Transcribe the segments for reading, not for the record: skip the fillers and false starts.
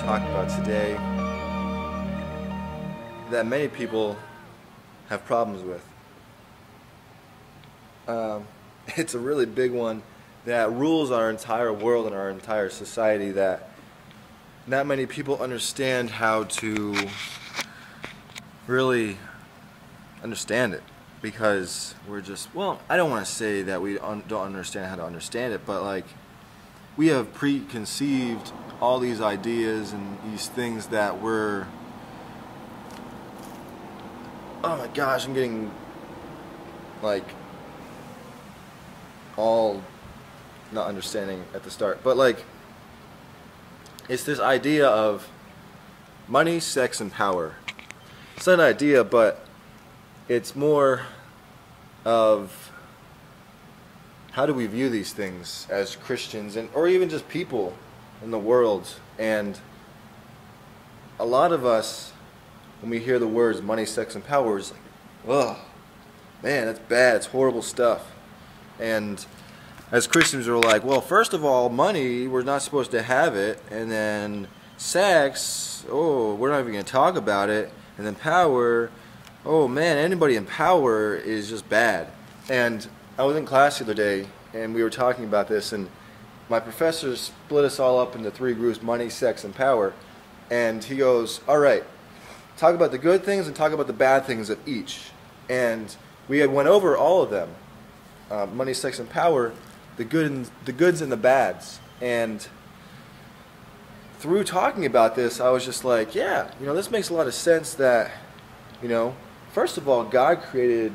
talk about today that many people have problems with. It's a really big one that rules our entire world and our entire society, that not many people understand how to really understand it, because we're just, well, I don't want to say that we don't understand how to understand it, but like we have preconceived all these ideas and these things that we're, oh my gosh, I'm getting like all not understanding at the start, but like it's this idea of money, sex, and power. It's not an idea, but it's more of how do we view these things as Christians, and or even just people in the world. And a lot of us, when we hear the words money, sex, and power, it's like, oh man, that's bad, it's horrible stuff. And as Christians, we're like, well, first of all, money, we're not supposed to have it, and then sex, oh, we're not even going to talk about it, and then power, oh man, anybody in power is just bad. And I was in class the other day, and we were talking about this, and my professor split us all up into 3 groups: money, sex, and power. And he goes, all right, talk about the good things and talk about the bad things of each. And we had went over all of them, money, sex, and power, the goods and the bads. And through talking about this, I was just like, yeah, this makes a lot of sense that, first of all, God created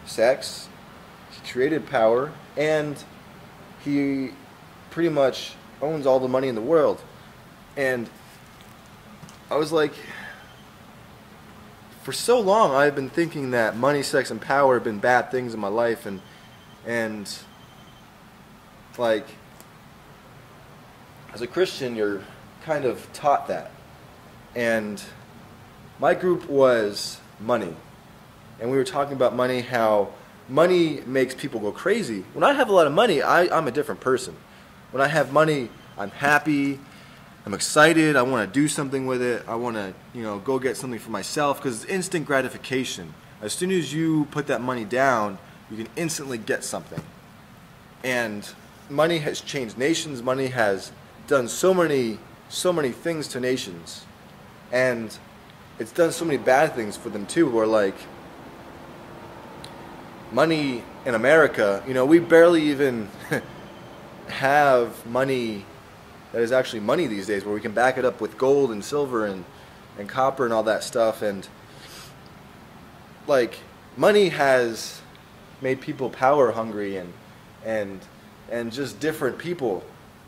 sex, He created power, and He pretty much owns all the money in the world. And I was like, for so long I've been thinking that money, sex, and power have been bad things in my life, and like, as a Christian, you're kind of taught that. And my group was money. And we were talking about money, how money makes people go crazy. When I have a lot of money, I'm a different person. When I have money, I'm happy, I'm excited, I want to do something with it, I want to, go get something for myself, because it's instant gratification. As soon as you put that money down, you can instantly get something. And money has changed nations. Money has done so many things to nations, and it's done so many bad things for them too. Where like money in America, we barely even have money that is actually money these days, where we can back it up with gold and silver and copper and all that stuff. And like money has made people power hungry and just different people.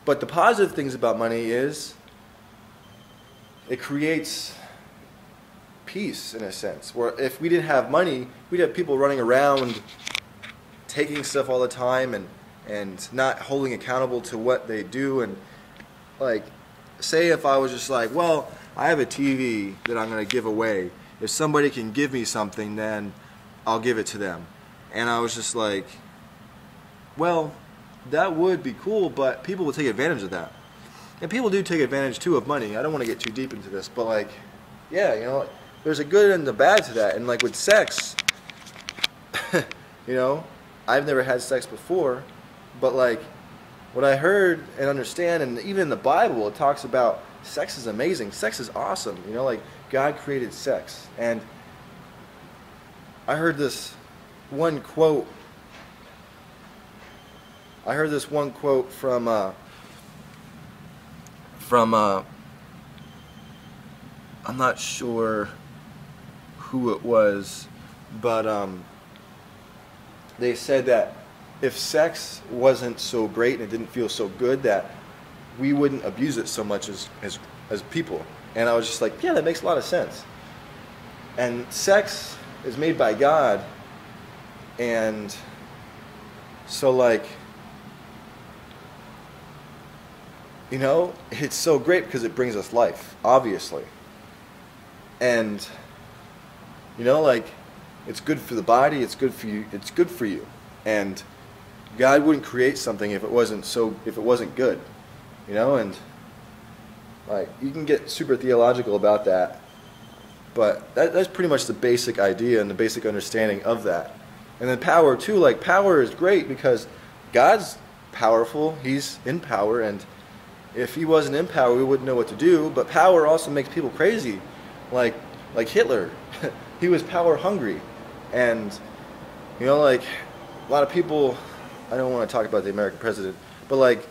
But the positive things about money is it creates peace, in a sense, where if we didn't have money, we'd have people running around taking stuff all the time and not holding accountable to what they do. And like, say if I was just like, well, I have a TV that I'm going to give away. If somebody can give me something, then I'll give it to them. And I was just like, well, that would be cool, but people will take advantage of that. And people do take advantage too of money. I don't want to get too deep into this, but like, yeah, there's a good and a bad to that. And like with sex, I've never had sex before, but like what I heard and understand, and even in the Bible, it talks about sex is amazing. Sex is awesome. Like God created sex. And I heard this one quote. From I'm not sure who it was, but they said that if sex wasn't so great and it didn't feel so good, that we wouldn't abuse it so much as people. And I was just like, yeah, that makes a lot of sense. And sex is made by God, and so like, it's so great because it brings us life, obviously. And, like, it's good for the body, it's good for you. And God wouldn't create something if it wasn't good, and Like, you can get super theological about that, but that's pretty much the basic idea and the basic understanding of that. And then power too, like power is great because God's powerful, he's in power, and if he wasn't in power we wouldn't know what to do. But power also makes people crazy, like Hitler. He was power hungry, and you know, like a lot of people, I don't want to talk about the American president, but like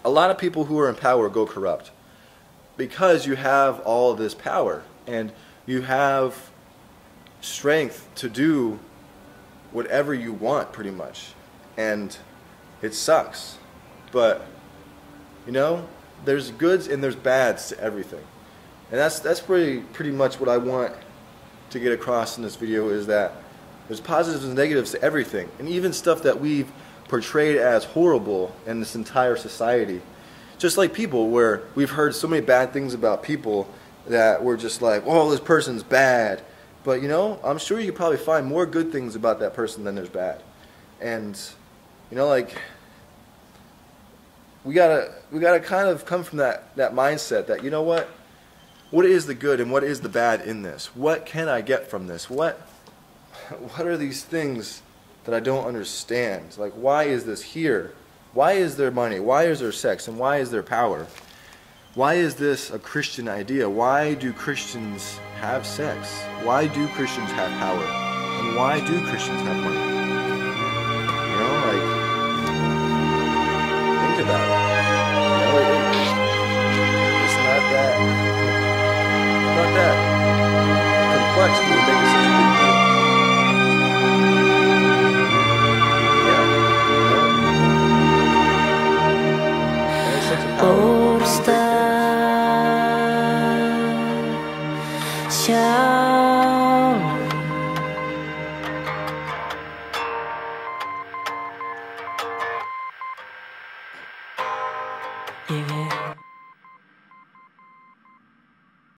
a lot of people who are in power go corrupt because you have all of this power and you have strength to do whatever you want pretty much, and it sucks. But you know, there's goods and there's bads to everything, and that's pretty much what I want to get across in this video, is that there's positives and negatives to everything, and even stuff that we've portrayed as horrible in this entire society. Just like people, where we've heard so many bad things about people that we're just like, oh, this person's bad. But you know, I'm sure you could probably find more good things about that person than there's bad. And you know, like we gotta kind of come from that mindset that, you know what is the good and what is the bad in this? What can I get from this? What are these things that I don't understand? Like, why is this here? Why is there money? Why is there sex? And why is there power? Why is this a Christian idea? Why do Christians have sex? Why do Christians have power? And why do Christians have money? You know, like, think about it. You know, it's not that complex, but we make it such a big deal. All '下。